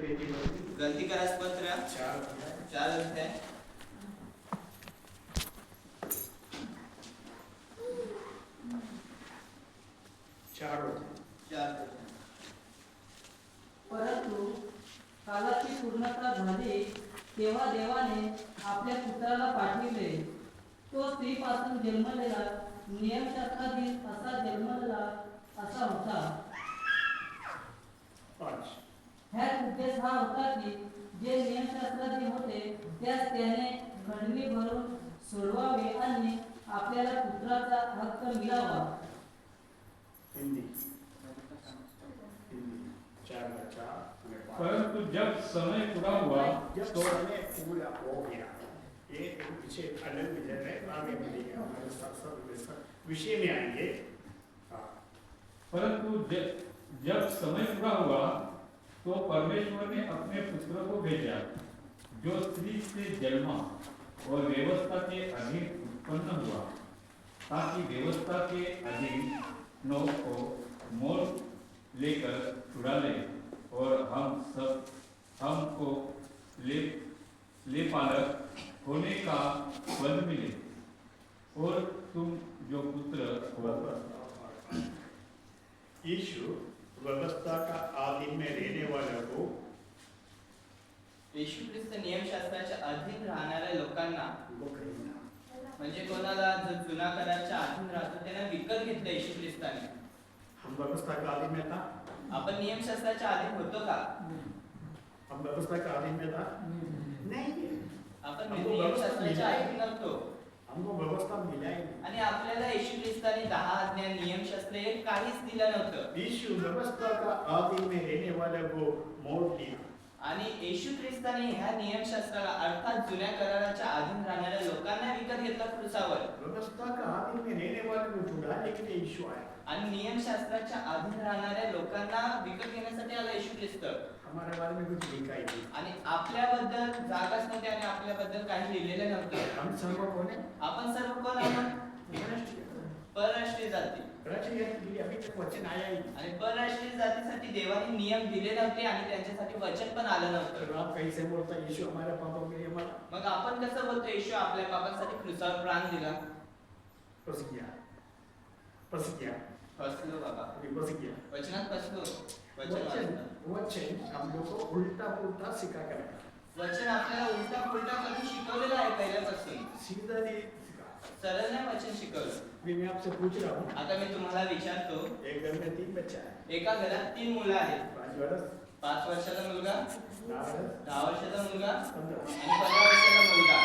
गलती करास पत्र 4 अध्याय 4 परंतु कालाची पूर्णता झाली तेव्हा देवाने आपल्या पुत्राला पाठविले. तो स्त्रीपासून जन्मलेला नियमशास्त्राधीन असा जन्मलेला असा होता. ह्यात उद्देश हा होता की जे नियमशास्त्राधीन होते त्यास त्याने खंडणी भरून सोडवावे आणि आपल्याला पुत्राचा हक्क मिळावा. परंतु जब समय पूरा हुआ तो पूरा हो गया. ये एक विषय अलग विषय है, आगे बढ़ेंगे हमारे साथ विषय में आएंगे. परंतु जब समय पूरा हुआ तो परमेश्वर ने अपने पुत्र को भेजा जो स्त्री से जन्मा और व्यवस्था के अधीन उत्पन्न हुआ ताकि व्यवस्था के अधीनों को मोल लेकर छुड़ा ले और हमको ले पालक होने का फल मिले. और तुम जो पुत्र हो. यीशु व्यवस्था का आधीन में रहने वालों को, येशू ख्रिस्त नियमशास्त्राच्या अधीन राहणाऱ्या लोकांना म्हणजे कोणाला जो जुना कराराच्या अधीन राहतो त्यांना विकत घेतलं येशू ख्रिस्ताने. हम व्यवस्था का आधीन में था. आपण नियमशास्त्राच्या अधीन होतो का? हम व्यवस्था का आधीन में था नहीं. आपण नियमशास्त्राच्या अधीन नव्हतो. हमको व्यवस्था मिला ही नहीं. आणि आपल्याला येशू ख्रिस्ताने 10 आज्ञा नियमशास्त्र हे काहीच दिलं नव्हतं. यीशु व्यवस्था का आधीन में रहने वालों को मोल दिया. आणि येशू ख्रिस्ताने ह्या नियमशास्त्राला अर्थात जुन्या कराराच्या अधीन राहणाऱ्या लोकांना विकत घेतलं क्रूसावर. व्यवस्था का आधीन में रहने वालों को छुड़ा लेकिन यीशु आया. आणि नियमशास्त्राच्या अधीन राहणाऱ्या लोकांना विकत घेण्यासाठी आला येशू ख्रिस्त. हमारे बारे में कुछ लिखा ही नहीं. आणि आपल्याबद्दल जागाच नव्हती आणि आपल्याबद्दल काही लिहिलेलं नव्हतं. हम सर्व कौन है? आपण सर्व कोण आहोत? परराष्ट्रीय जाती. राष्ट्रीय जाति अभी तक वचन आया ही नहीं. आणि परराष्ट्रीय जातीसाठी देवाने नियम दिले नव्हते आणि त्यांच्यासाठी वचन पण आलं नव्हतं. तो आप कैसे बोलता यीशु हमारे पापों के लिए मरा? मग आपण कसं बोलतो येशू आपल्या पापांसाठी क्रूसावर प्राण दिला? फंस गया. फसलो बाबा. फंस गया. वचनात फसलो. वचन हम लोग को उल्टा पुल्टा सिखा कर रखा. वचन आपल्याला उलटा पुलटा करून शिकवलेलं आहे पहिल्यापासून. सीधा नहीं सिखा. सरळ नाही वचन शिकवलं. मैं आपसे पूछ रहा हूँ. आता मी तुम्हाला विचारतो, एक घर में 3 बच्चा है. एका घरात 3 मुलं आहेत. 5 वर्ष, 5 वर्षाचा मुलगा, 10 वर्ष, 10 वर्षाचा मुलगा 15. आणि 15 वर्षाचा मुलगा.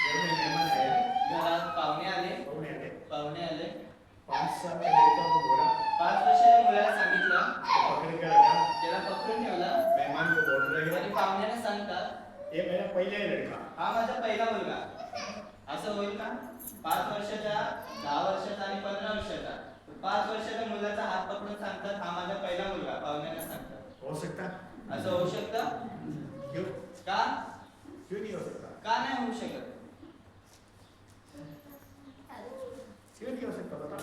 घर में मेहमान आया. घरात पाहुणे आले. पाहुणे आले. 5 5 साल का लड़का को बोला. वर्षाच्या मुलाला सांगितलं, पकड़ कर रखा. त्याला पकडून ठेवला मेहमान को बोल रहे आणि हैं पाहुण्याने सांगतात, ये मेरा पहला ही लड़का. हा माझा पहिला मुलगा. असं होईल का? 5 वर्षाचा, 10 वर्षाचा आणि 15 वर्षाचा. 5 वर्षाच्या मुलाचा हात पकडून सांगतात, हा माझा पहिला मुलगा. पाहुण्याला सांगतात. हो सकता? असं होऊ शकतं? क्यों? का? क्यों नहीं हो सकता? का नाही होऊ शकत? क्यों नहीं हो सकता बता.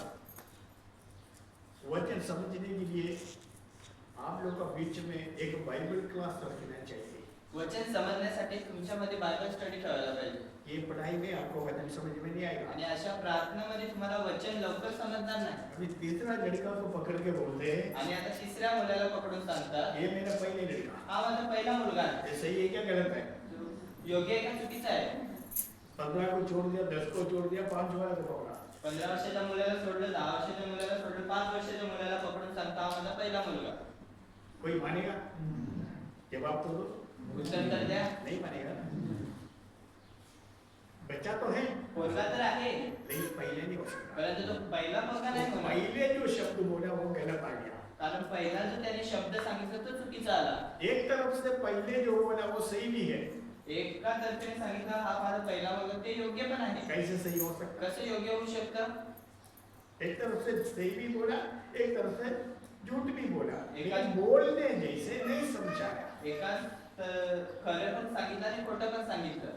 वचन समझने के लिए आप लोग का बीच में एक बाइबल क्लास रखना चाहिए. वचन समजण्यासाठी तुमच्यामध्ये बायबल स्टडी ठेवायला पाहिजे. ये पढ़ाई में आपको वचन समझ में नहीं आएगा. आणि अशा प्रार्थनेमध्ये तुम्हाला वचन लवकर समजणार नाही. अभी तीसरा लड़का को पकड़ के बोलते हैं आणि आता तिसऱ्या मुलाला पकडून सांगतात, ये मेरा पहले लड़का. हा माझा पहिला मुलगा आहे. ये सही है क्या गलत है? योग्य आहे का चुकीचं आहे? 15 को छोड़ दिया, 10 को छोड़ दिया, 5 वाला को पकड़ा. 15 वर्षाच्या मुलाला सोडलं, 10 वर्षाच्या मुलाला सोडलं, 5 वर्षाच्या मुलाला पकडून सांगता, हा माझा पहिला मुलगा. कोई मानेगा? जवाब तो दो. उत्तर तर द्या. नहीं मानेगा. बच्चा तो है पोरगा तर आहे, लेकिन पहले नहीं हो सकता. परंतु तो पहिला पोरगा नाही होणार. पहले जो शब्द बोला वो गलत आ गया. कारण पहिला जो त्याने शब्द सांगितला तो चुकीचा आला. एक तरफ से पहले जो बोला वो सही भी है. एका तर्फे सांगितलं हा माझा पहिला मुलगा, ते योग्य पण आहे. कैसे सही हो सकता? कसं योग्य होऊ शकतं? एक तरफ से सही भी बोला, एक तरफ से झूठ भी बोला. एक लेकिन बोलने जैसे नहीं समझाया. एका खरं पण सांगितलं आणि खोटं पण सांगितलं.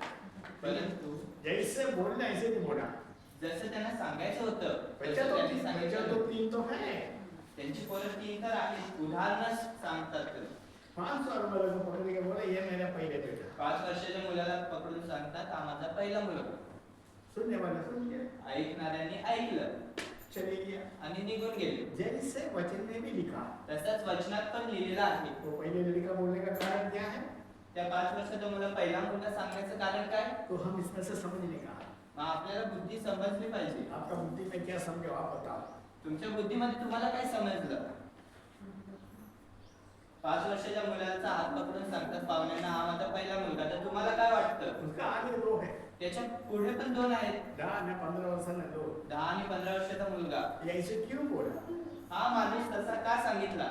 परंतु जैसे बोलना ऐसे नहीं बोला. जसं त्यांना सांगायचं होतं बच्चा तसं तो त्यांनी सांगितलं. 3 तो है. त्यांची पोरं 3 तर आहेत. उदाहरण सांगतात. 5 साल वाले को पकड़ के पहले बेटा 5 वर्षाच्या मुलाला पकडून सांगतात हा माझा पहिला मुलगा. सुनने वाला सुन गया ऐकणाऱ्यांनी ऐकलं चले गया आणि निघून गेले. जैसे वचन में भी लिखा तसंच वचनात पण लिहिलेलं आहे. वो पहले लड़का बोलने का कारण क्या है त्या 5 वर्षाच्या मुलाला पहिला मुलगा सांगण्याचं कारण काय? तो हम इसमें से समझने का मग आपल्याला बुद्धी समजली पाहिजे. आपका बुद्धि में क्या समझो आप बताओ तुमच्या बुद्धीमध्ये तुम्हाला काय समजलं? 5 वर्षाच्या मुलाचा हात पकडून सांगतात पाहुण्यांना हा माझा पहिला मुलगा. तर तुम्हाला काय वाटतं? उसका आगे दो है त्याच्या पुढे पण 2 आहेत. 10 ने 15 वर्ष ने दो 10 आणि 15 वर्षाचा मुलगा. ये ऐसे क्यों बोला हा माणूस तसा का सांगितला?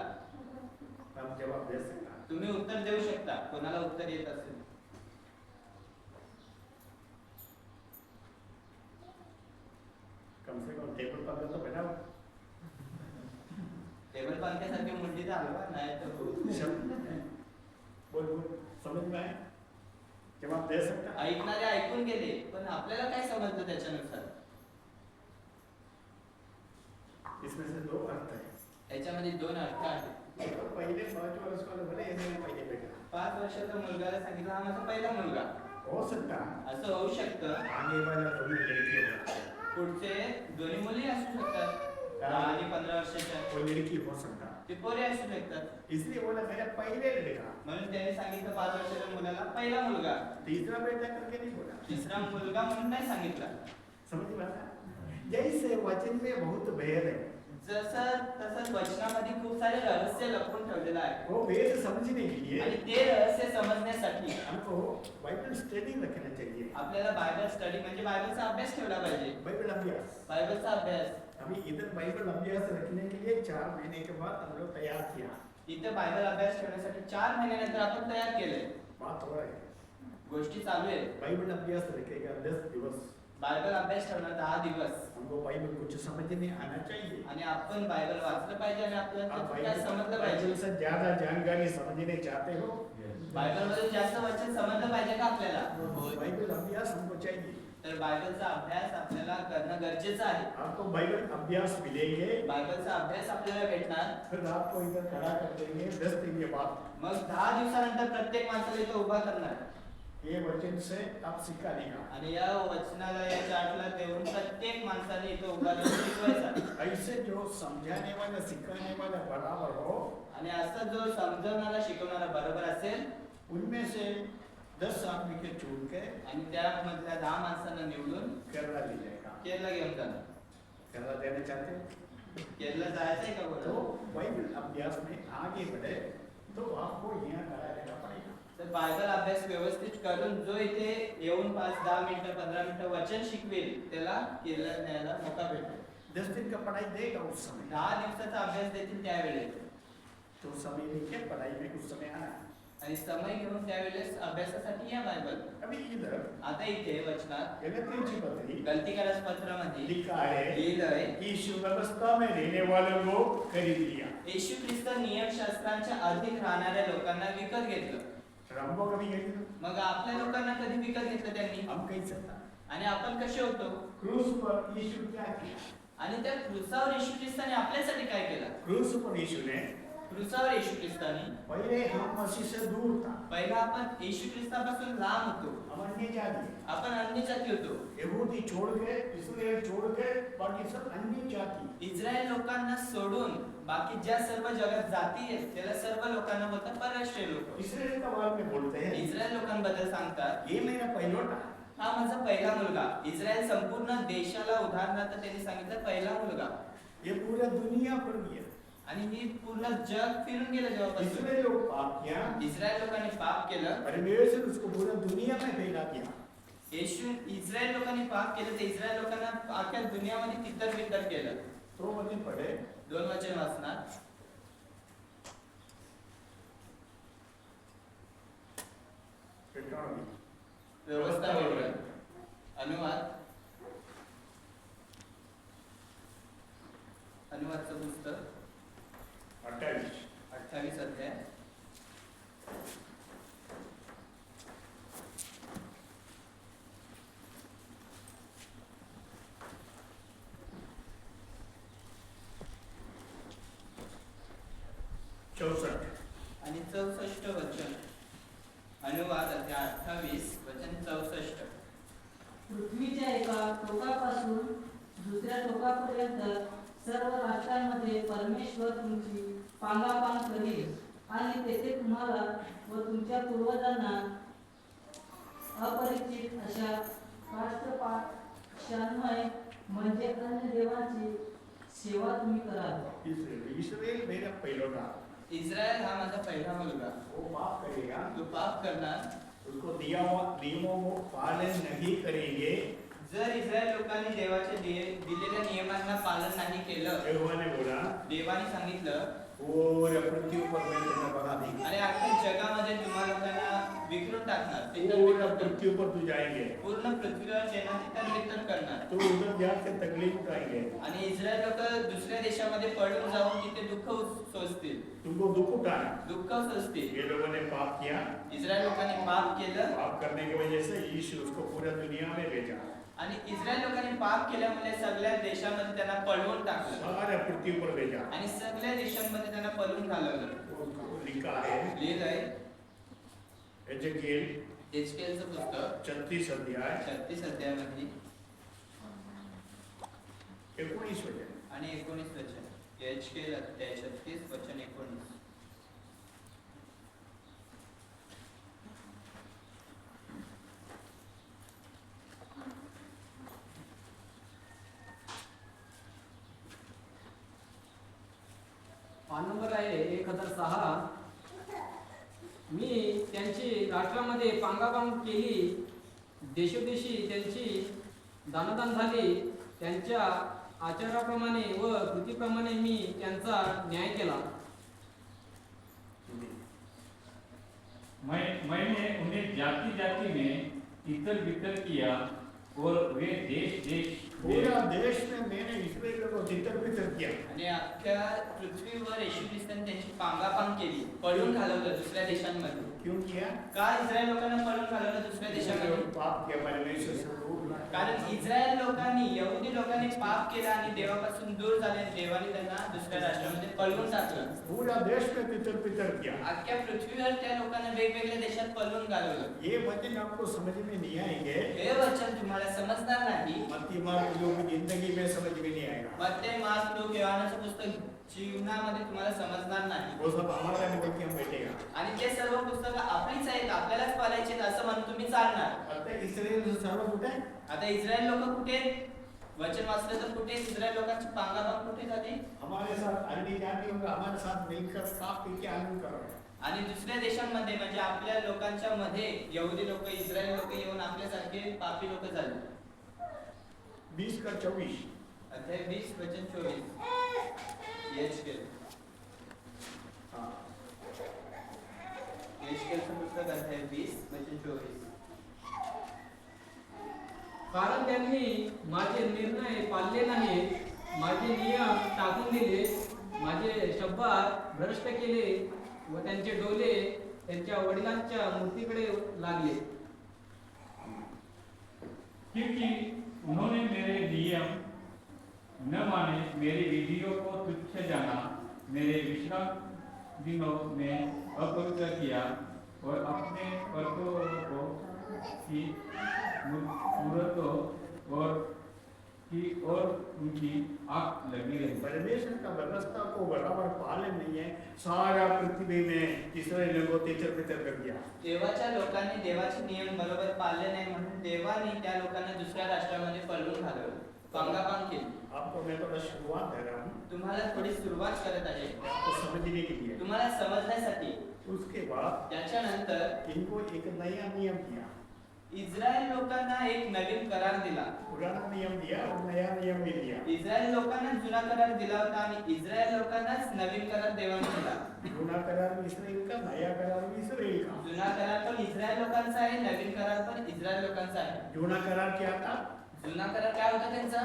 हम जवाब दे सकता तुम्ही उत्तर देऊ शकता. कोणाला उत्तर येत असेल कम से कम टेबल पर तो बनाओ टेबल पंख्यासारखी मुंडी तर हलवा नाही तर बोल बोल समझ में आया जवाब दे सकता ऐकणारे ऐकून गेले पण आपल्याला काय समजलं त्याच्यानुसार? इसमें से दो अर्थ है याच्यामध्ये 2 अर्थ आहेत. एक तो पहले 5 वर्ष वाले बोले ये मेरा पहले बेटा 5 वर्षाच्या मुलगाला सांगितलं हा माझा पहिला मुलगा. हो सकता असं होऊ शकतं. आगे वाला दोनों लड़की हो पुढचे दोन्ही मुली असू शकतात. 10 आणि 15 वर्षाच्या वो लड़की हो सकता ते पोरे असू शकतात. इसलिए बोला मेरा पहले लड़का म्हणून त्याने सांगितलं 5 वर्षाच्या मुलाला पहिला मुलगा. तीसरा बेटा करके नहीं बोला तिसरा मुलगा म्हणून नाही सांगितलं. समझ में आता जैसे वचन में बहुत भेद है जसं तसंच वचनामध्ये खूप सारे रहस्य लपवून ठेवलेलं आहे. वो भेद समझने के लिए आणि ते रहस्य समजण्यासाठी हमको बाइबल स्टडी रखना चाहिए आपल्याला बायबल स्टडी म्हणजे बायबलचा अभ्यास ठेवला पाहिजे. बाइबल अभ्यास बायबलचा अभ्यास. अभी इधर बाइबल अभ्यास रखने के लिए 4 महीने के बाद हम लोग तैयार किया इथं बायबल अभ्यास ठेवण्यासाठी 4 महिन्यानंतर आपण तयार केलंय. बात हो रहा है गोष्टी चालू आहेत. बाइबल अभ्यास रखेगा 10 दिवस बायबल अभ्यास ठेवणार 10 दिवस. हमको बाइबल कुछ समझने आना चाहिए आणि आपण बायबल वाचलं पाहिजे आणि आपल्याला आप त्यातलं काय समजलं बाइबल पाहिजे. से ज्यादा जानकारी समझने चाहते हो बायबल मध्ये जास्त वचन समजलं पाहिजे का आपल्याला? बाइबल अभ्यास हमको चाहिए तर बायबलचा अभ्यास आपल्याला करणं गरजेचं आहे. आपको बाइबल अभ्यास मिलेंगे बायबलचा अभ्यास आपल्याला भेटणार. फिर आपको इधर खड़ा कर देंगे 10 दिन के बाद मग 10 दिवसानंतर प्रत्येक माणसाला इथं उभा करणार ये वचन से आप सिखा देगा आणि या वचनाला या चार्टला देऊन प्रत्येक माणसाने इथं उभा राहून शिकवायचा. ऐसे जो समझाने वाला सिखाने वाला बराबर हो आणि असं जो समजवणारा शिकवणारा बरोबर असेल उनमें से 10 आदमी के चुन के आणि त्यामधल्या 10 माणसांना निवडून केरला ले जाएगा केरला घेऊन जाणार. केरला देना चाहते हैं केरला जायचंय का तो बोला? बाइबल अभ्यास में आगे बढ़े तो आपको यहाँ खड़ा रहना पड़ेगा तर बायबल अभ्यास व्यवस्थित करून जो इथे येऊन 5-10 मिनिटं 15 मिनिटं वचन शिकवेल त्याला केरला न्यायला मोका भेटेल. 10 दिन का पढ़ाई देगा उस समय 10 दिवसाचा अभ्यास देतील त्यावेळेस तो समय लेके पढ़ाई में उस समय आना आणि समय घेऊन त्यावेळेस अभ्यासासाठी या बायबल. अभी इधर आता इथे वचनात गलती पत्री गलतीकारक पत्रामध्ये लिखा है लिहिलंय यीशु व्यवस्था में रहने वालों को खरीद लिया येशू ख्रिस्त नियमशास्त्रांच्या अधिक राहणाऱ्या लोकांना विकत घेतलं. हमको कभी खरीद मग आपल्या लोकांना कधी विकत घेतलं त्यांनी? हम कह सकता आणि आपण कसे होतो? क्रूस पर यीशु क्या किया आणि त्या क्रूसावर येशू ख्रिस्ताने आपल्यासाठी काय केलं? क्रूस पर यीशु ने क्रूसावर येशू ख्रिस्ताने पहले हम मसीह से दूर था पहिला आपण येशू ख्रिस्तापासून लांब होतो. हम अन्य जाति आपण अन्य जाती होतो. यहूदी छोड़ के इस्राएल छोड़ के बाकी सब अन्य जाति इस्रायल लोकांना सोडून बाकी ज्या सर्व जगात जाती आहेत त्याला सर्व लोकांना बोलतात परराष्ट्रीय लोक. इस्राएल का बारे में बोलते हैं इस्रायल लोकांबद्दल सांगतात ये मेरा पहिलौटा हा माझा पहिला मुलगा. इस्रायल संपूर्ण देशाला उदाहरणार्थ त्यांनी सांगितलं पहिला मुलगा. ये पूरा दुनिया पर गया आणि ही पूर्ण जग फिरून गेलं जेव्हापासून. इस्राएल लोग पाप किया इस्रायल लोकांनी पाप केलं. परमेश्वर उसको पूरा दुनिया में फैला दिया येशू इस्रायल लोकांनी पाप केलं ते इस्रायल लोकांना अख्ख्या दुनियामध्ये तितर बितर केलं. तो वचन पढ़े 2 वचन वाचणार. व्यवस्था वेगळं. अनुवादचं पुस्तक 28 अध्याय. चौसठ आणि 64 वचन. अनुवाद अध्याय 28 वचन 64. पृथ्वीच्या एका टोकापासून दुसऱ्या टोकापर्यंत सर्व राष्ट्रांमध्ये परमेश्वर तुमची पांगापांग करील आणि तेथे तुम्हाला व तुमच्या पूर्वजांना अपरिचित अशा राष्ट्रपाशांमय म्हणजे अन्य देवांची सेवा तुम्ही कराल. इस्राएल मेरा पहिलोटा, इस्रायल हा माझा पहिला मुलगा. वो पाप करेगा, तो पाप करणार. उसको नियमों को पालन नहीं करेंगे. जर इस्रायल लोकांनी देवाच्या दिलेल्या नियमांना पालन नाही केलं, यहोवा ने बोला, देवाने सांगितलं, पूरे पृथ्वी पर मैं तुम्हें बना दूंगा. आणि अख्ख्या जगामध्ये तुम्हा लोकांना विखरून टाकणार, पूरे तिथं पृथ्वी पर तू जाएंगे, पूर्ण पृथ्वीवर तिथं करणार. तो उधर जाके तकलीफ उठाएंगे, आणि इस्रायल लोक दुसऱ्या देशामध्ये पळून जाऊन तिथे दुःख सोसतील, तुमको दुख उठाना. दुःख सोसतील. ये लोगों ने पाप किया, इस्रायल लोकांनी पाप केलं पाप करने की वजह से यीशु उसको पूरा दुनिया में भेजा. आणि इस्रायल लोकांनी पाप केल्यामुळे सगळ्या देशामध्ये त्यांना पळवून टाकलं सारे पृथ्वी पर भेजा. आणि सगळ्या देशांमध्ये त्यांना पळवून घालवलं. उसको लिखा है लिहिलंय एजेकिएल एचकेलचं पुस्तक 36 अध्याय 36 अध्यायामध्ये 19 वचन. आणि 19 वचन. एचकेल अध्याय 36 वचन 19. पान नंबर आहे 1006. मी त्यांची राष्ट्रामध्ये पांगापांग केली, देशोदेशी त्यांची दानदान झाली. त्यांच्या आचाराप्रमाणे व कृतीप्रमाणे मी त्यांचा न्याय केला. मैंने उन्हें जाति जाति में तितर बितर किया और वे देश देश पूरा देश में मैंने इस्राएल को तितर बितर किया. आणि अख्ख्या पृथ्वीवर येशू ख्रिस्ताने त्यांची पांगापांग केली, पळून घालवलं दुसऱ्या देशांमध्ये. क्यों किया? का इस्रायल लोकांना पळून घालवलं दुसऱ्या देशामध्ये? पाप किया, परमेश्वर से दूर रहा. कारण इस्रायल लोकांनी, यहुदी लोकांनी पाप केला आणि देवापासून दूर झाले आणि देवाने त्यांना दुसऱ्या राष्ट्रामध्ये पळवून टाकलं. पूरा देश में तितर बितर किया. अख्ख्या पृथ्वीवर त्या लोकांना वेगवेगळ्या देशात पळवून घालवलं. ये वचन आपको समझ में नहीं आएंगे. हे वचन तुम्हाला समजणार नाही. मत्ती मार्क लोगों की जिंदगी में समझ में नहीं आएगा. मत्ते, मार्क, लूक, योहानाचं पुस्तक जीवनामध्ये तुम्हाला समजणार नाही. वो सब हमारा बोल के हम बैठेगा. आणि ते सर्व पुस्तकं आपलीच आहेत, आपल्यालाच पाळायची आहेत असं म्हणून तुम्ही चालणार. आता इस्राएल सर्व कुठे? आता इस्रायल लोक कुठे? वचन वाचलं तर कुठे इस्रायल लोकांची पांगापांग कुठे झाली? हमारे साथ अन्य जातियों का हमारे साथ मिलकर खा पी के आनंद कर रहे हैं. आणि दुसऱ्या देशांमध्ये म्हणजे आपल्या लोकांच्या मध्ये यहुदी लोक, इस्रायल लोक येऊन आपल्यासारखे पापी लोक झाले. 20:24. अध्याय 20 वचन 24. एचकेल. हाँ. एचकेलचं पुस्तक अध्याय 20 वचन 24. कारण त्यांनी माझे निर्णय पाळले नाहीत, माझे नियम टाकून दिले, माझे शब्दात भ्रष्ट केले व त्यांचे डोले त्यांच्या वडिलांच्या मूर्तीकडे लागले. क्योंकि उन्होंने मेरे नियम न माने, मेरी विधियों को तुच्छ जाना, मेरे विश्राम दिनों में अपवित्र किया और अपने पर्वतों की मूर्तों और उनकी आग लगी रही. परमेश्वर का व्यवस्था को बराबर पालन नहीं है. सारा पृथ्वी में इस्राएल को तितर बितर कर दिया. देवाच्या लोकांनी देवाचे नियम बरोबर पाळले नाही म्हणून देवाने त्या लोकांना दुसऱ्या राष्ट्रामध्ये पळवून घालवलं, पांगापांग केली. आपको मैं थोड़ा शुरुआत दे रहा हूँ तुम्हाला थोडी सुरुवात करत आहे, आपको समझने के लिए. तुम्हाला समजण्यासाठी. उसके बाद त्याच्यानंतर इनको एक नया नियम दिया. इस्रायल लोकांना एक नवीन करार दिला. पुराना नियम दिया और नया नियम भी दिया. इस्रायल लोकांना जुना करार दिला होता आणि इस्रायल लोकांनाच नवीन करार देवाने दिला. जुना करार भी इस्राएल का, नया करार भी इस्राएल का. जुना करार पण इस्रायल लोकांचा आहे, नवीन करार पण इस्रायल लोकांचा आहे. जुना करार क्या था? जुना करार काय होता त्यांचा?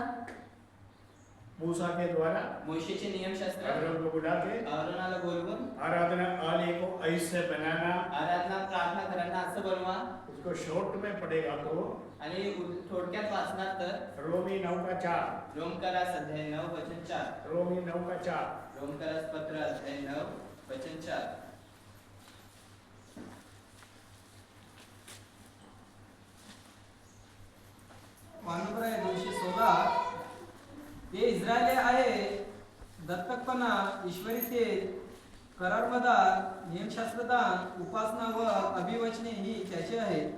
मूसा के द्वारा मोशेचे नियमशास्त्र, अहरोन को बुला के अहरोनाला बोलवून आराधना आलय को ऐसे बनाना. आराधना प्रार्थना करायला असं बनवा. उसको शॉर्ट में पड़ेगा तो आणि थोडक्यात वाचणार तर रोमी 9:4. रोमकरास अध्याय 9 वचन 4. रोमी 9:4. रोमकरास पत्र अध्याय 9 वचन 4. ईश्वरीतेत करारमदार नियमशास्त्रदान उपासना व अभिवचने ही त्याची आहेत.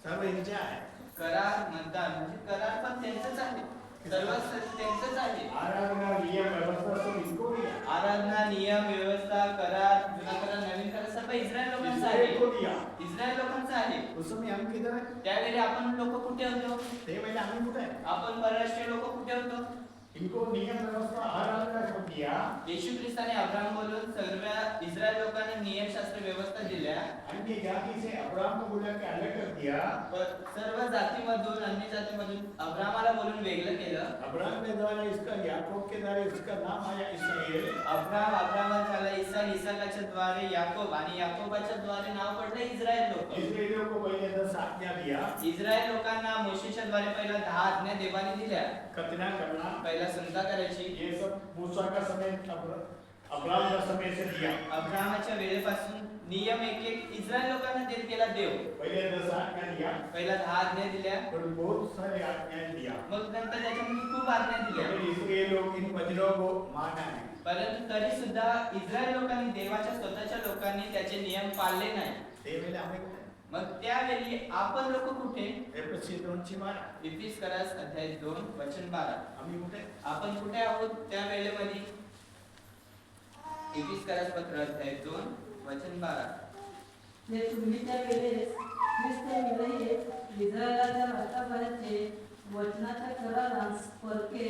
सर्व यांचे आहे. करार म्हणतात म्हणजे करार पण त्यांचंच आहे, सर्व त्यांचंच आहे. आराधना नियम व्यवस्था सब इनको दिया. आराधना नियम व्यवस्था करार जुना करार नवीन करार सर्व इस्रायल लोकांचं आहे. इस्राएल को दिया. इस्रायल लोकांचं आहे. उस समय हम किधर है? त्यावेळी आपण लोक कुठे होतो? ते पहले आम्ही कुठे आहे? आपण परराष्ट्रीय लोक कुठे होतो? इनको नियम व्यवस्था आराधना को दिया. येशू ख्रिस्ताने अब्राहम बोलून सर्व इस्रायल लोकांना नियमशास्त्र व्यवस्था दिल्या. अन्य जाति से अब्राहम को बुला के अलग कर दिया. सर्व जातीमधून अन्य जातीमधून अब्राहमाला बोलून वेगळं केलं. अब्राहम के द्वारा इसका याकूब के द्वारा इसका नाम आया इस्राएल. अब्राहम झाला इसहाक, इसहाकाच्या द्वारे याकोब आणि याकोबाच्या द्वारे नाव पडलं इस्रायल लोक. इस्राएलियों को पहले 10 आज्ञा दिया. इस्रायल लोकांना मोशेच्या द्वारे पहिला 10 आज्ञा देवाने दिल्या. खतना करना. पहिला संता करायची. ये सब मूसा का समय अब्राहम का समय से दिया. अब्राहमाच्या वेळेपासून नियम एक एक इस्रायल लोकांना देत गेला देव. पहले 10 आज्ञा दिया. पहिला 10 आज्ञा दिल्या. और बहुत सारे आज्ञा दिया. मग नंतर त्याच्यामध्ये खूप आज्ञा दिल्या. लेकिन इस्राएल लोग इन वचनों को माना नहीं. परंतु तरी सुद्धा इस्रायल लोकांनी देवाच्या स्वतःच्या लोकांनी त्याचे नियम पाळले नाही. ते वेळेला आम्ही कुठे? मग त्यावेळी आपण लोक कुठे? एफएससी 2:12. इफिसकरास अध्याय 2 वचन 12. आम्ही कुठे? आपण कुठे आहोत त्या वेळेमध्ये? इफिसकरास पत्र अध्याय 2 वचन 12. ते पूर्वीच्या वेळेस ख्रिस्त विरहित इस्रायलाच्या रक्ताबाहेरचे वचनाच्या करारास परके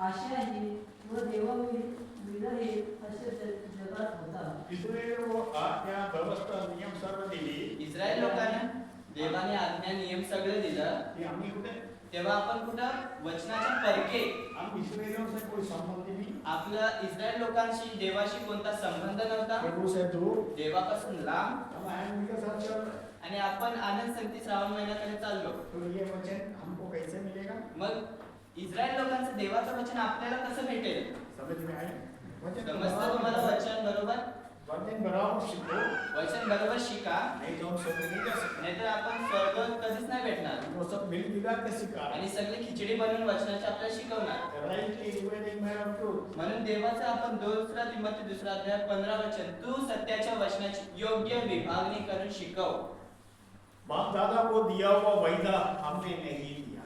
आशाही व देवविरहित असे जगात होता. इस्राएल को आज्ञा व्यवस्था नियम सर्व दिली. इस्रायल लोकांना देवाने आज्ञा नियम सगळं दिलं. ते आम्ही कुठे? तेव्हा आपण कुठं? वचनाच्या परके. हम इस्राएलियों से कोई संबंध नहीं. आपला इस्रायल लोकांशी देवाशी कोणता संबंध नव्हता. प्रभु से दूर. देवापासून लांब. हम आनंद के साथ चल रहे हैं. आणि आपण आनंद संगती श्रावण महिन्याकडे चाललो. तो ये वचन हमको कैसे मिलेगा? मग इस्रायल लोकांचं देवाचं वचन आपल्याला कसं भेटेल? समझ में आए? वचन समजतं तुम्हाला वचन बरोबर? वचन बराबर शिको. वचन बरोबर शिका. नहीं तो हम सब नहीं जा सकते. नाहीतर आपण स्वर्ग कधीच नाही भेटणार. वो सब मिल मिला के सिखा. आणि सगळी खिचडी बनवून वचनाचे आपल्याला शिकवणार. Rightly dividing man of truth. म्हणून देवाचं आपण 2 तिमोथी 2 अध्याय 15 वचन तू सत्याच्या वचनाची योग्य विभागणी करून शिकव. बाप दादा को दिया हुआ वायदा हमने नहीं दिया.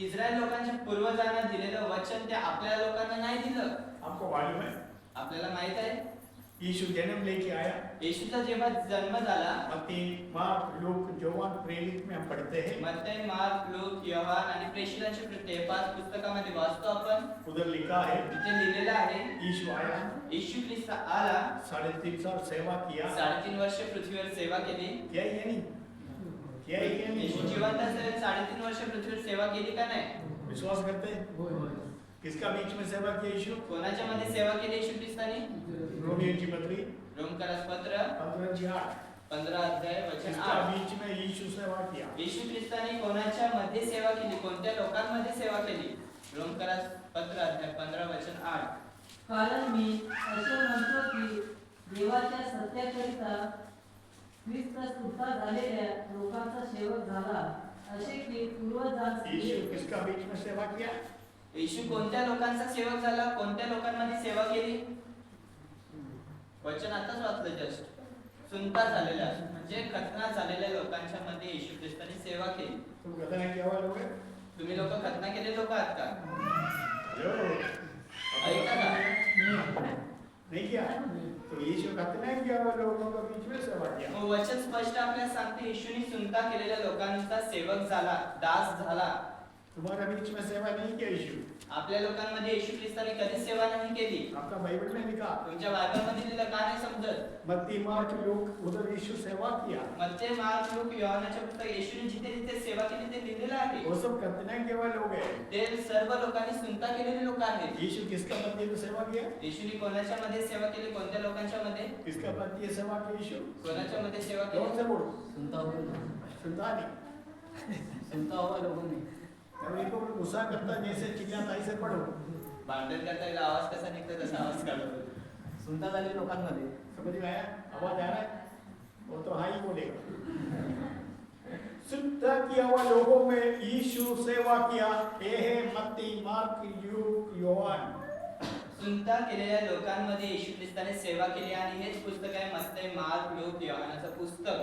इस्रायल लोकांच्या पूर्वजांना दिलेलं वचन ते आपल्या लोकांना नाही दिलं. आपको मालूम है? आपल्याला माहित आहे यीशु जन्म लेके आया. येशूचा जेव्हा जन्म झाला. मत्ती, मार्क, लूक, योहान प्रेरित में हम पढ़ते हैं. मत्ती, मार्क, लूक, योहान आणि प्रेषितांची कृत्ये 5 पुस्तकामध्ये वाचतो आपण. उधर लिखा है तिथे लिहिलेलं आहे यीशु आया. येशू ख्रिस्त आला. 3.5 साल सेवा किया. 3.5 वर्ष पृथ्वीवर सेवा केली. क्या ये नहीं? क्या ये नहीं? येशू जिवंत असताना 3.5 वर्ष पृथ्वीवर सेवा केली का नाही? विश्वास करते हैं? किसका बीच में सेवा किया यीशु? कोणाच्या मध्ये सेवा केली येशू ख्रिस्ताने? रोमियो की पत्री रोमकरास पत्र 15:8. 15 अध्याय वचन किसका 8. बीच में यीशु सेवा किया? येशू ख्रिस्ताने कोणाच्या मध्ये सेवा केली? कोणत्या लोकांमध्ये सेवा केली? रोमकरास पत्र अध्याय 15 वचन 8. कारण मी असे म्हणतो की देवाच्या सत्याकरिता ख्रिस्त सुद्धा झालेल्या लोकांचा सेवक झाला, असे की पूर्वजांस यीशु किसका बीच में सेवा किया? येशू कोणत्या लोकांचा सेवक झाला? कोणत्या लोकांमध्ये सेवा केली? वचन आताच वाचलं जस्ट. सुनता झालेल्या म्हणजे खतना झालेल्या लोकांच्या मध्ये येशू ख्रिस्ताने सेवा केली. तुम खतना किया हुआ लोग हैं? तुम्ही लोक खतना केले लोक आहात का? हेलो. ऐका का? नहीं किया? तो यीशु खतना किया हुआ लोगों के बीच में सेवा किया. मग वचन स्पष्ट आपल्याला सांगते येशूने सुनता केलेल्या लोकांचा सेवक झाला, दास झाला. तुम्हारा बीच में सेवा नहीं किया यीशु. आपल्या लोकांमध्ये येशू ख्रिस्ताने कधी सेवा नाही केली. आपका बाइबल में लिखा. तुमच्या बायबलमध्ये लिहिलं का नाही समजत? मत्ती, मार्क, लूक उधर यीशु सेवा किया. मत्ते, मार्क, लूक, योहानाच्या पुस्तक येशूने जिथे जिथे सेवा केली ते लिहिलेलं आहे. वो सब खतना किए हुए लोग हैं. ते सर्व लोकांनी सुनता केलेले लोक आहेत. यीशु किसका पति में सेवा किया? येशूने कोणाच्या मध्ये सेवा केली? कोणत्या लोकांच्या मध्ये? किसका पति सेवा किया यीशु? कोणाच्या मध्ये सेवा कौन केली? से बोल? सुनता हुआ लोगों ने. अब इनको गुस्सा करता जैसे चिल्लाता ऐसे पढ़ो. भांडण करता येईल आवाज कसा निघतो तसा आवाज काढतो. सुनता झाले लोकांमध्ये. समझ में आया? आवाज आ रहा है? वो तो हाँ ही बोलेगा. सुनता किया हुआ लोगों में यीशु सेवा किया. ये है मत्ती, मार्क, लूक, योहान. सुनता केलेल्या लोकांमध्ये येशू ख्रिस्ताने सेवा केली आणि हेच पुस्तक आहे मत्ते, मार्क, लूक, योहानाचं पुस्तक।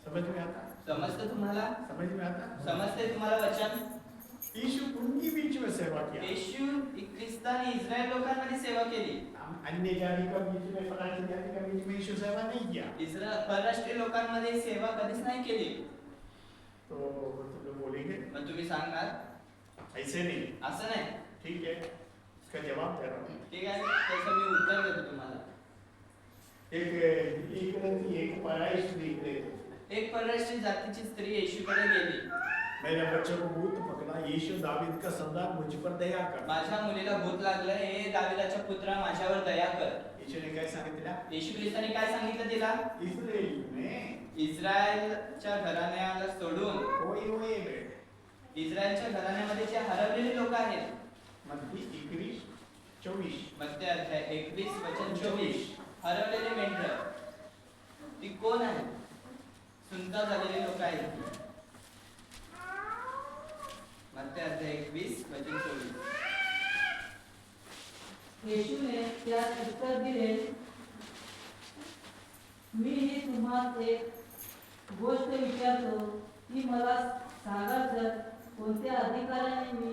समझ में आता? समजतं तुम्हाला? समझ में आता? समजते तुम्हाला वचन? यीशु उनकी बीच में सेवा किया। येशू ख्रिस्ताने इस्रायल लोकांमध्ये सेवा केली। अन्य जाति का बीच में, फलानी जाति का बीच में यीशु सेवा नहीं किया। इस्रायल परराष्ट्रीय लोकांमध्ये सेवा कधीच नाही केली। तो तुम लोग बोलेंगे मग तुम्ही सांगणार ऐसे नहीं, असं नाही। ठीक है, इसका जवाब दे रहा हूँ। ठीक आहे, त्याचं मी उत्तर देतो तुम्हाला। एक पराई स्त्री थे, एक परराष्ट्रीय जातीची स्त्री येशूकडे गेली। मेरे बच्चे को भूत पकड़ा, यीशु दावीद का सरदार मुझ पर दया कर। माझ्या मुलीला भूत लागलं, हे दाविदाच्या पुत्रा माझ्यावर दया कर। यीशु ने काय सांगितलं? येशू ख्रिस्ताने काय सांगितलं तिला? इस्राएल में इस्रायलच्या घराण्याला सोडून कोई होए बे, इस्रायलच्या घराण्यामध्ये जे हरवलेले लोक आहेत, मत्ती 21:24, मत्ते अध्याय 21 वचन 24, हरवलेले मेंढर ती कोण आहे? सुनता झालेली लोक आहेत ती। मत्ते अध्याय 21 वचन 24। येशूने त्यास उत्तर दिले, मीही तुम्हाला एक गोष्ट विचारतो, ती मला सांगा तर कोणत्या अधिकाराने मी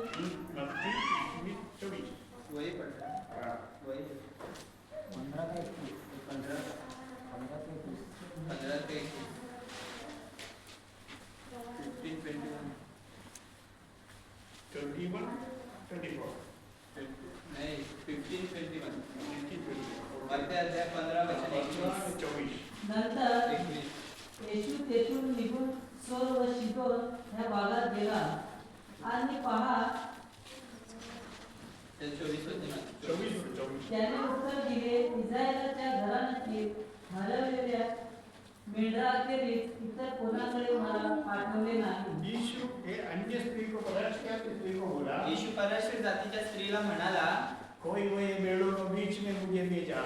मत्ती 21:24। वही पढ़ हाँ। वही 15 ते 21, 15 ते 15, 21, 21:24। नहीं 15, 21। 21:24। मत्ते अध्याय 15 वचन 21। 24। नंतर 21। येशू तेथून निघून सोर व शिदोन ह्या भागात गेला आणि पहा, ते 24 वचन 24। त्याने उत्तर दिले, इस्रायलाच्या घराण्यातील हरवलेल्या मेंढराखेरीज इतर कोणाकडे मला पाठवले नाही। यीशु के अन्य स्त्री को परराष्ट्रीय स्त्री को बोला, येशू परराष्ट्रीय जातीच्या स्त्रीला म्हणाला, कोई हुए भेड़ों के बीच में मुझे भेजा।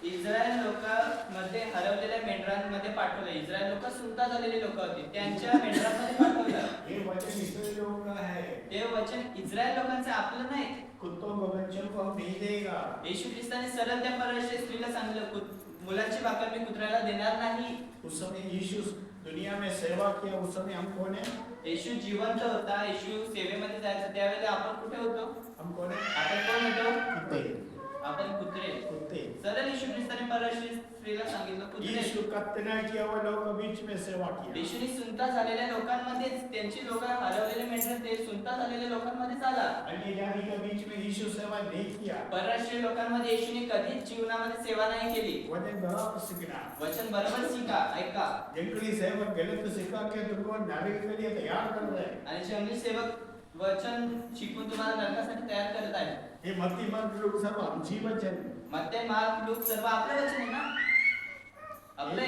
इस्रायल लोकांमध्ये हरवलेल्या मेंढरांमध्ये पाठवलं। इस्रायल लोक सुनता झालेली लोक होती, त्यांच्या मेंढरांमध्ये पाठवलं। ये वचन इस्राएल लोगों का है। ते वचन इस्रायल लोकांचं आपलं नाही। कुत्तों को बच्चों को हम नहीं देगा। येशू ख्रिस्ताने सरळ त्या परराष्ट्रीय स्त्रीला सांगितलं, मुलाची भाकर मी कुत्र्याला देणार नाही। उस समय यीशु दुनिया में सेवा किया, उस समय हम कौन है? येशू जिवंत होता, येशू सेवेमध्ये जायचा, त्यावेळेला आपण कुठे होतो? हम कौन है? आपण कोण होतो? कुत्ते। आपण कुत्रे। कुत्ते। सरळ येशू ख्रिस्ताने परराष्ट्रीय स्त्रीला सांगितलं, कुत्रे। यीशु कत्तना किया हुआ लोगों के बीच में सेवा किया। येशूने सुनता झालेल्या लोकांमध्ये, त्यांची लोक हरवलेले मेंढर ते सुनता झालेल्या लोकांमध्ये आला। अन्य जाति के बीच में यीशु सेवा नहीं किया। परराष्ट्रीय लोकांमध्ये येशूने कधीच जीवनामध्ये सेवा नाही केली। वचन बराबर सीखना। वचन बरोबर शिका, ऐका। जंगली सेवक गलत सिखा के तुमको नारे के लिए तैयार कर रहे हैं। आणि जंगली सेवक वचन शिकून तुम्हाला नरकासाठी तयार करत आहे। हे मत्ती मार्क लूक सर्व आमची वचन। मत्ते, मार्क, लूक सर्व आपले वचन आहे ना? आपले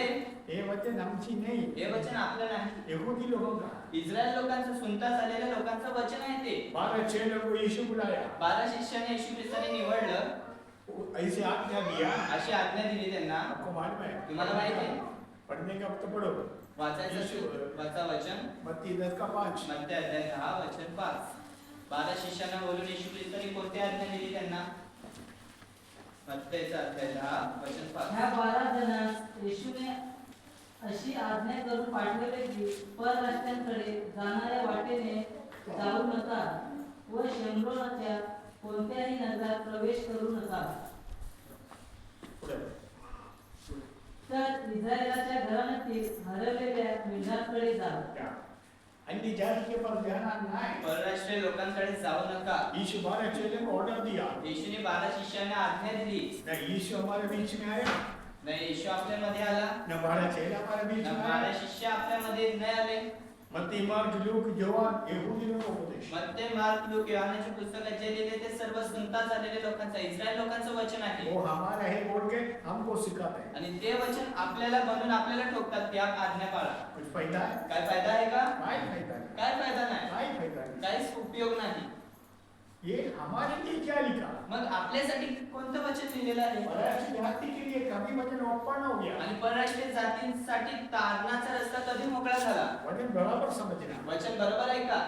हे वचन आमची नाही, हे वचन आपलं नाही, यहूदी लोगों का। इस्रायल लोकांचं, सुनता झालेल्या लोकांचं वचन आहे ते। 12 चेलों को यीशु बुलाया, 12 शिष्याने येशू ख्रिस्ताने निवडलं, ऐसे आज्ञा दिया। अशी आज्ञा दिली त्यांना। आपको मालूम है? तुम्हाला माहिती आहे? पढ़ने का तो पढ़ो। वाचायचं वाचा वचन मत्ती 10:5। मत्ते अध्याय 10 वचन 5। 12 शिष्यांना बोलून येशू ख्रिस्ताने कोणती आज्ञा दिली त्यांना? मत्तेचा अध्याय 10 वचन 5। ह्या 12 जणांस येशूने अशी आज्ञा करून पाठवले की परराष्ट्रांकडे जाणाऱ्या वाटेने जाऊ नका व शमरोनाच्या कोणत्याही नगरात प्रवेश करू नका, पुढे। तर इस्रायलाच्या घराण्यातील हरवलेल्या मेंढरांकडे जा। क्या? अन्य जाति के पर ध्यान नहीं। परराष्ट्रीय लोकांकडे जाऊ नका। यीशु 12 चेलों को ऑर्डर दिया। येशूने 12 शिष्यांना आज्ञा दिली। न यीशु हमारे बीच में आया, नाही येशू आपल्यामध्ये आला, न 12 चेले हमारे बीच ना में 12 आए। शिष्य आपल्यामध्ये नाही आले। मत्ती मार्क लूक योहान यहूदी लोगों को उपदेश। मत्ते, मार्क, लूक, योहानाचे पुस्तक जे लिहिले ते सर्व सुनता झालेल्या लोकांचं, इस्रायल लोकांचं वचन आहे। वो हमारा है बोल के हमको सिखाते हैं। आणि ते वचन आपल्याला बनवून आपल्याला ठोकतात, त्या आज्ञा पाळा। कुछ फायदा है? काय फायदा आहे का? काय फायदा है? काय फायदा नाही, काय फायदा है? काहीच उपयोग नाही। ये हमारे लिए क्या लिखा? मग आपल्यासाठी कोणतं वचन लिहिलेलं आहे? परराष्ट्रीय जाति के लिए कभी वचन ओपन हो गया। आणि परराष्ट्रीय जातींसाठी तारणाचा रस्ता कधी मोकळा झाला? वचन बराबर समझना। वचन बरोबर आहे का?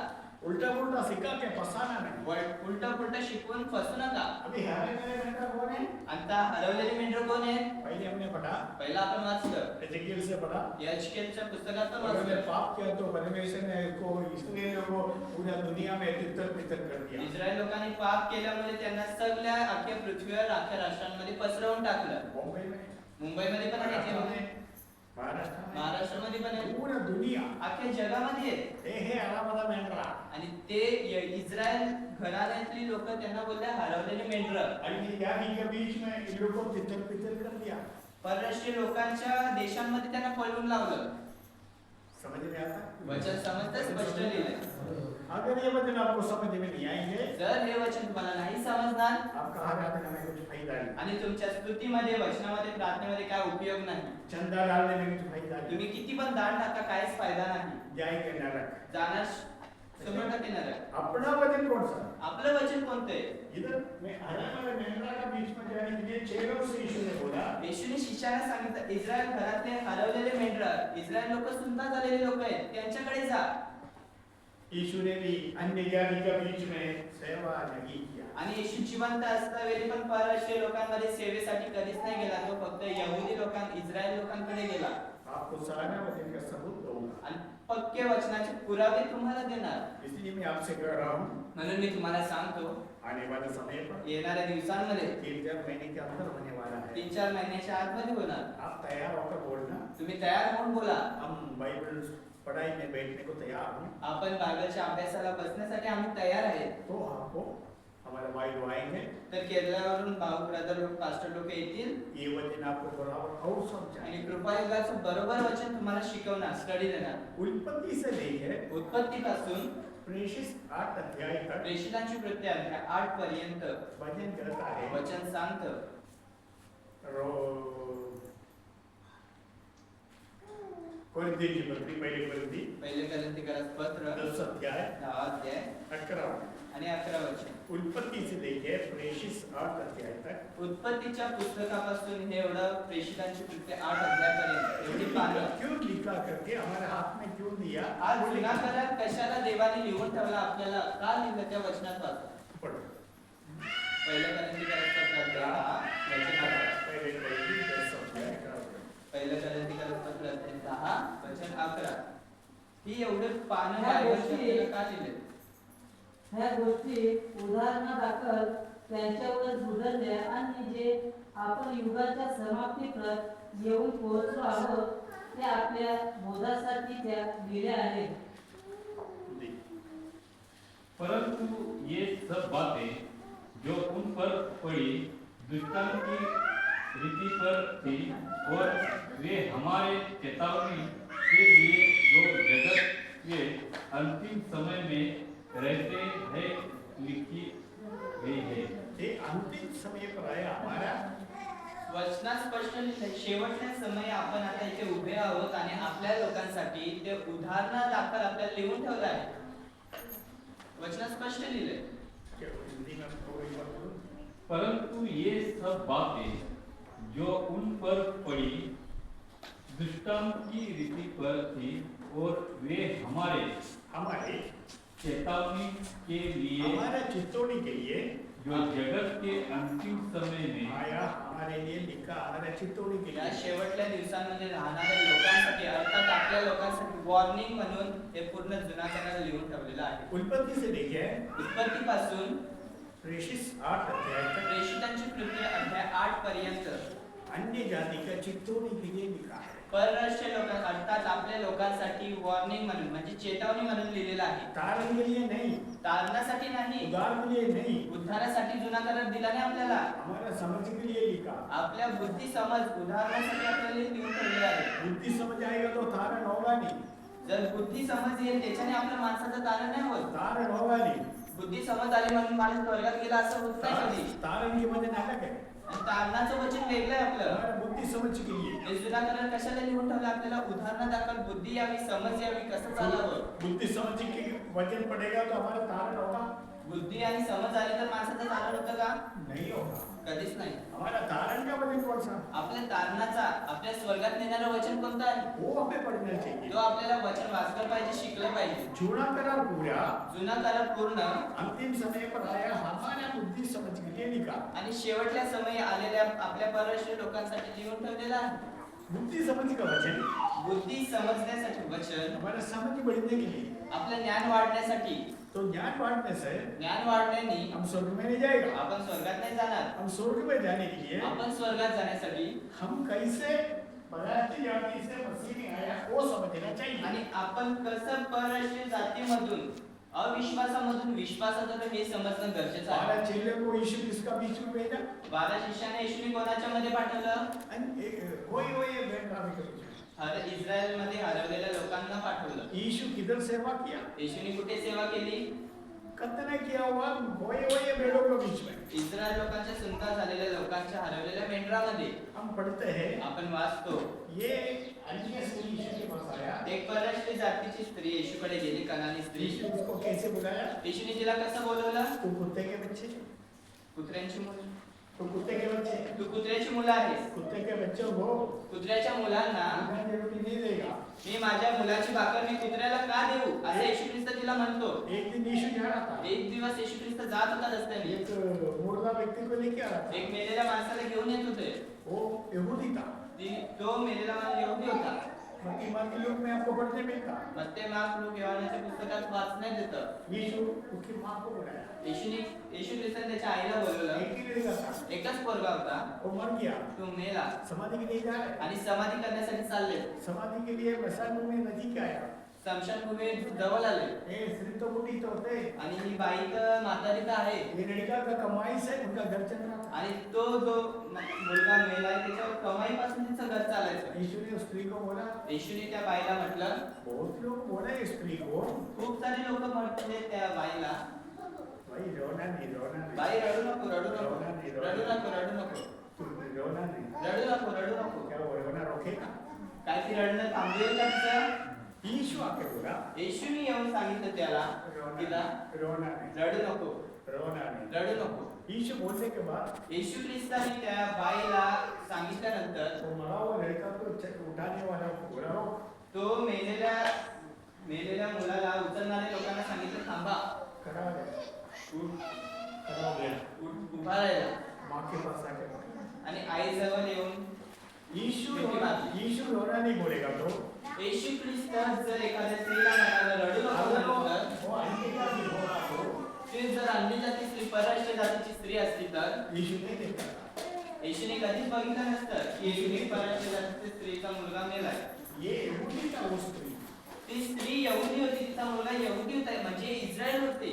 उल्टा पुल्टा सिक्का के फसाना नहीं। उलट पुलट शिकवून फसू नका. अभी हरे मेरे मेंढर कौन है? आता हरवलेली मेंढर कोण आहे? पहले हमने पढ़ा, पहिला आपण वाचलं एजेकिएल से पढ़ा। यशकेलच्या पुस्तकात पण उन्होंने वाचलं. पाप किया तो परमेश्वर ने उसको इसलिए वो पूरा दुनिया में तितर बितर कर दिया। इस्रायल लोकांनी पाप केल्यामुळे त्यांना सगळ्या अख्ख्या पृथ्वीवर अख्ख्या राष्ट्रांमध्ये पसरवून टाकलं. बॉम्बे में, मुंबईमध्ये पण आहे ते महाराष्ट्र लोक. में, महाराष्ट्र में, महाराष्ट्रामध्ये पण आहे. पूरा दुनिया अख्ख्या जगामध्ये आहे. हे आरामाला मेंढरा आणि ते इस्रायल घराण्यातली लोक त्यांना बोलले हरवलेले मेंढर. आणि या के बीच में इन लोगों को तितर बितर कर दिया। परराष्ट्रीय लोकांच्या देशांमध्ये त्यांना पळवून लावलं. समझ में आता? वचन समजतं स्पष्ट लिहिलंय. अगर ये वचन आपको समझ में नहीं आएंगे, जर हे वचन तुम्हाला नाही समजणार आपका हर आदमी में कुछ फायदा नहीं, आणि तुमच्या स्तुतीमध्ये वचनामध्ये प्रार्थनेमध्ये काय उपयोग नाही. चंदा डालने में कुछ फायदा नहीं, तुम्ही किती पण दान टाका काहीच फायदा नाही. जाएंगे नरक। जाणार 100% नरक. अपना वचन कौन सा? आपलं वचन कोणतं आहे? इधर में हराम और मेंढरा का बीच में जाने के लिए चेहरों से यीशु ने बोला, येशूने शिष्याला सांगितलं इस्रायल घरातले हरवलेले मेंढर इस्रायल लोक सुनता झालेले लोक आहेत त्यांच्याकडे जा. यीशु ने भी अन्य जाति का बीच में सेवा नहीं किया। आणि येशू जिवंत असता वेळी पण परराष्ट्रीय लोकांमध्ये सेवेसाठी कधीच नाही गेला. तो फक्त यहुदी इस्रायल लोकांकडे गेला. आपको सारा वचन का सबूत दूंगा। आणि पक्के वचनाचे पुरावे तुम्हाला देणार. इसलिए मैं आपसे कह रहा हूँ, म्हणून मी तुम्हाला सांगतो आने वाले समय पर येणाऱ्या दिवसांमध्ये 3-4 महीने के अंदर होने वाला है। 3-4 महिन्याच्या आतमध्ये होणार. आप तैयार होकर बोलना। तुम्ही तयार होऊन बोला. हम बाइबल पढ़ाई में बैठने को तैयार हूँ। आपण बायबलच्या अभ्यासाला बसण्यासाठी आम्ही तयार आहे. तो आपको हमारे भाई लोग आएंगे, तर केरळवरून भाऊ ब्रदर लोक पास्टर लोक येतील ये वचन आपको बराबर और समझाएंगे। आणि कृपायुगाचं बरोबर वचन तुम्हाला शिकवणार स्टडी देणार. उत्पत्ति से लेकर उत्पत्तीपासून प्रेषित 8 अध्याय तक प्रेषितांची कृत्य 8 पर्यंत वचन कहता है, वचन सांगतं. कोरिन्थियों की पत्री, पहले कोरिन्थी पहिले कोरिन्थीकरास पत्र 10 अध्याय 10 अध्याय 11 आणि 11 वचन. उत्पत्ति से लेकर प्रेषित 8 अध्याय तक उत्पत्तीच्या पुस्तकापासून हे एवढं प्रेषितांची कृत्य 8 अध्यायापर्यंत एवढी पानं. क्यों लिखा करके हमारे हाथ में क्यों दिया? आज जुना करार कशाला देवाने लिहून ठेवला आपल्याला का लिहिलं त्या वचनात वाचा. पढ़ो। पहिल्या कोरिन्थीकरास पत्र 10 वचन 11. पहले कोरिन्थी 10 अध्याय 11। पहिलं कोरिन्थीकरास पत्र 10 वचन 11. ही एवढे पानं ह्या बायबलच्या गोष्टी- आपल्याला का लिहिले? ह्या गोष्टी उदाहरणादाखल त्यांच्यावर बुडल्या आणि जे आपण युगाच्या समाप्तीप्रत येऊन पोहोचलो आहोत ते आपल्या बोधासाठी त्या लिहिल्या आहेत. परंतु ये सब बातें जो उन पर पड़ी दुष्टों की रीति पर थी और वे हमारे चेतावनी के लिए जो जगत के अंतिम समय में रहते हैं लिखी गई है। ये अंतिम समय पर आया हमारा वचनात स्पष्ट लिहिलंय शेवटच्या समय आपण आता इथे उभे आहोत आणि आपल्या लोकांसाठी ते उदाहरणादाखल आपल्याला लिहून ठेवलं आहे. वचनात स्पष्ट लिहिलंय. क्या हिंदी में आपको एक बार बोलूं? परंतु ये सब बातें जो उन पर पड़ी दुष्टों की रीति पर थी और वे हमारे चेतावनी के लिए हमारा चित्तौनी के लिए जो जगत के अंतिम समय में आया, हमारे लिए लिखा, हमारा चित्तौनी के या लिए। शेवटच्या दिवसांमध्ये राहणाऱ्या लोकांसाठी अर्थात आपल्या लोकांसाठी वॉर्निंग म्हणून हे पूर्ण जुना करार लिहून ठेवलेलं आहे. उत्पत्ति से लेकर उत्पत्तीपासून प्रेषित 8 अध्याय तक प्रेषितांची कृत्य अध्याय 8 पर्यंत अन्य जाति का चित्तौनी के लिए लिखा है। परराष्ट्रीय लोकां अर्थात आपल्या लोकांसाठी वॉर्निंग म्हणून म्हणजे चेतावणी म्हणून लिहिलेलं आहे. तारण के लिए नहीं, तारणासाठी नाही, उद्धार के लिए नहीं, उद्धारासाठी जुना करार दिला नाही आपल्याला. हमारा समझ के लिए लिखा। आपल्या बुद्धी समज उदाहरणासाठी आपल्याला लिहून ठेवलेलं आहे. बुद्धि समझ आएगा तो तारण होगा नहीं, जर बुद्धी समज येईल त्याच्याने आपल्या माणसाचं तारण नाही होत. तारण होगा नहीं। बुद्धी समज आली म्हणून माणूस स्वर्गात गेला असं होत नाही कधी. तारण के वचन अलग है, आणि तारणाचं वचन वेगळं आहे आपलं. हमारा बुद्धि समझ के लिए। हे जुना करार कशाला लिहून ठेवलं आपल्याला उदाहरणादाखल बुद्धी यावी समज यावी कसं चालावं. बुद्धि समझ के वचन पढ़ेगा तो हमारा तारण होगा बुद्धी आणि समज आली तर माणसाचं तारण होतं का? नहीं होगा। कधीच नाही. हमारा तारण का वचन कौन सा? आपल्या तारणाचा आपल्या स्वर्गात नेणारं वचन कोणतं आहे? वो हमें पढ़ना चाहिए. तो आपल्याला वचन वाचलं पाहिजे, शिकलं पाहिजे. जूना करार पूरा जुना करार पूर्ण अंतिम समय पर आया हमारा बुद्धि समझ के लिए लिखा. आणि शेवटच्या समयी आलेल्या आपल्या परराष्ट्रीय लोकांसाठी लिहून ठेवलेला आहे. बुद्धि समझ का वचन बुद्धी समजण्यासाठी वचन, हमारा समझ बढ़ने के लिए. आपलं ज्ञान वाढण्यासाठी. तो ज्ञान बांटने से ज्ञान वाढण्याने हम स्वर्ग में नहीं जाएगा. आपण स्वर्गात नाही जाणार. हम स्वर्ग में जाने के लिए आपण स्वर्गात जाण्यासाठी हम कैसे पराष्ट्रीय जाति से मसीह में आया वो समझना चाहिए. आणि आपण कसं परराष्ट्रीय जातीमधून अविश्वासामधून विश्वासात आलो हे समजणं गरजेचं आहे. 12 चेले को यीशु किसका बीच में भेजा? 12 शिष्याने येशूने कोणाच्या मध्ये पाठवलं? आणि वही बेनकामी करो. इस्रायल मध्ये हरवलेल्या लोकांना पाठवलं. यीशु किधर सेवा किया? येशूने कुठे सेवा केली? कतना किया हुआ वही भेड़ों के बीच में. इस्रायल लोकांच्या सुनता झालेल्या लोकांच्या हरवलेल्या मेंढरामध्ये. हम पढ़ते हैं आपण वाचतो ये अन्य स्त्री यीशु के पास आया. एक परराष्ट्रीय जातीची स्त्री येशूकडे गेली, कनानी स्त्री. यीशु उसको कैसे बुलाया? येशूने तिला कसं बोलवलं? तू कुत्ते के बच्चे, कुत्र्यांची मुलं. तू कुत्ते के बच्चे, तू कुत्र्याची मुलं आहेस. कुत्ते के बच्चों को कुत्र्याच्या मुलांना खाने रोटी नहीं देगा. मी माझ्या मुलाची भाकर मी कुत्र्याला का देऊ असं येशू ख्रिस्त तिला म्हणतो. एक दिन यीशु जा रहा था. एक दिवस येशू ख्रिस्त जात होता रस्त्याने. एक मुर्दा व्यक्ति को लेके आ रहा था. एक मेलेल्या माणसाला घेऊन येत होते. वो यहूदी था. तो मेलेला माणूस यहूदी होता. मत्ती मार्क के लोग में आपको पढ़ने मिलता. मत्ते मार्क लोक योहानाच्या पुस्तकात वाचण्यात येतं. यीशु उसकी माँ को बुलाया. येशू ख्रिस्ताने त्याच्या आईला बोलवलं. एक ही लड़का था. एकच पोरगा होता. वो मर गया. तो मेला समाधि के लिए जा रहा है. आणि समाधी करण्यासाठी चालले. समाधि के लिए मसान में नजदीक आया. स्मशान भूमी जवळ आले. ए स्त्री तो बूढ़ी तो होते. आणि ही बाई तर म्हातारी तर आहे. ये लड़का का कमाई से उनका घर चल रहा था. आणि तो जो मुलगा मेला आहे त्याच्या कमाईपासून तिचं घर चालायचं. यीशु ने उस स्त्री को बोला. येशूने त्या बाईला म्हटलं. बहुत लोग बोला इस स्त्री को. खूप सारे लोक म्हटले त्या बाईला, भाई रोना नहीं, रोना नहीं. बाई रडू नको, रडू नको, रडू नको, रडू नको, रोना नहीं. रडू नको, रडू नको. क्या वो रोना रोकेगा? काय ती रडणं थांबवेल का तिचं? यीशु आके बोला. येशूने येऊन सांगितलं तिला रोना नहीं, रडू नको, रोना नहीं. रडू नको. यीशु बोलने के बाद येशू ख्रिस्ताने त्या बाईला सांगितल्यानंतर वो मरा हुआ लड़का को उठाने वाला को बोला रो. तो मेलेल्या मुलाला उचलणाऱ्या लोकांना सांगितलं थांबा, खड़ा हो गया. उठ, खड़ा हो गया. उभा राहिला. माँ के पास आके बोला. आणि आईजवळ येऊन यीशु रोना नहीं बोलेगा तो येशू ख्रिस्त जर एखाद्या स्त्रीला म्हणाला रडू नको म्हणलं तर, वो अन्य जाति होगा तो ते जर अन्य जाती स्त्री परराष्ट्रीय जातीची स्त्री असती तर यीशु नहीं देखता था. येशूने कधीच बघितलं नसतं की येशूने परराष्ट्रीय जातीच्या स्त्रीचा मुलगा मेलाय. ये यहूदी था वो स्त्री. ती स्त्री यहुदी होती, तिचा मुलगा यहुदी होता, म्हणजे इस्रायल होते.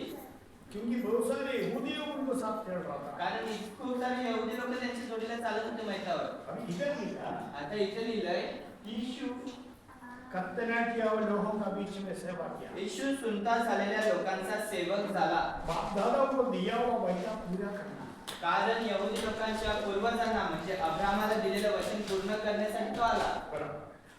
क्योंकि बहुत सारे यहूदी लोग उनको साथ चल रहा था. कारण खूप सारे यहुदी लोक त्यांच्या जोडीला चालत होते मैदानावर. अब इधर लिखा आता इथे लिहिलंय यीशु खतना किया और लोगों का बीच में सेवा किया. येशू सुनता झालेल्या लोकांचा सेवक झाला. बाप दादा को दिया हुआ वायदा पूरा करना. कारण यहुदी लोकांच्या पूर्वजांना म्हणजे अब्राहमाला दिलेलं वचन पूर्ण करण्यासाठी तो आला. पर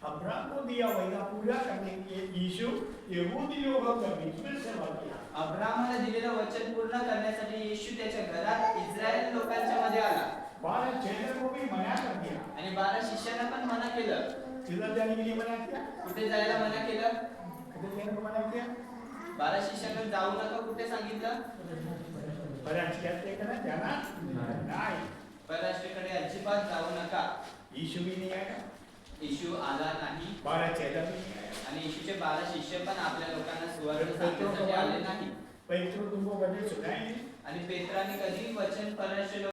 अब्राहम को दिया वायदा पूरा करने के लिए यीशु यहूदी लोगों के बीच में सेवा किया. अब्राहमाला दिलेलं वचन पूर्ण करण्यासाठी येशू त्याच्या घरात इस्रायल लोकांच्या मध्ये आला. 12 चेलों को भी मना कर दिया. आणि 12 शिष्यांना पण मना केलं. किधर जाने के लिए मना किया? कुठे जायला मना केलं? किधर जाने को मना किया? 12 शिष्यांना जाऊ नका कुठे सांगितलं? परराष्ट्रीय जाना नहीं. परराष्ट्रीयकडे अजिबात जाऊ नका. यीशु भी नहीं आया. येशू आला नाही. 12 चेला भी नहीं आया. आणि येशूचे 12 शिष्य पण आपल्या लोकांना सुवर्ण पेट्रो सांगण्यासाठी आले नाही. पेट्रो तुमको वचन सुनाएंगे. आणि पेत्राने कधी वचन परराष्ट्रीय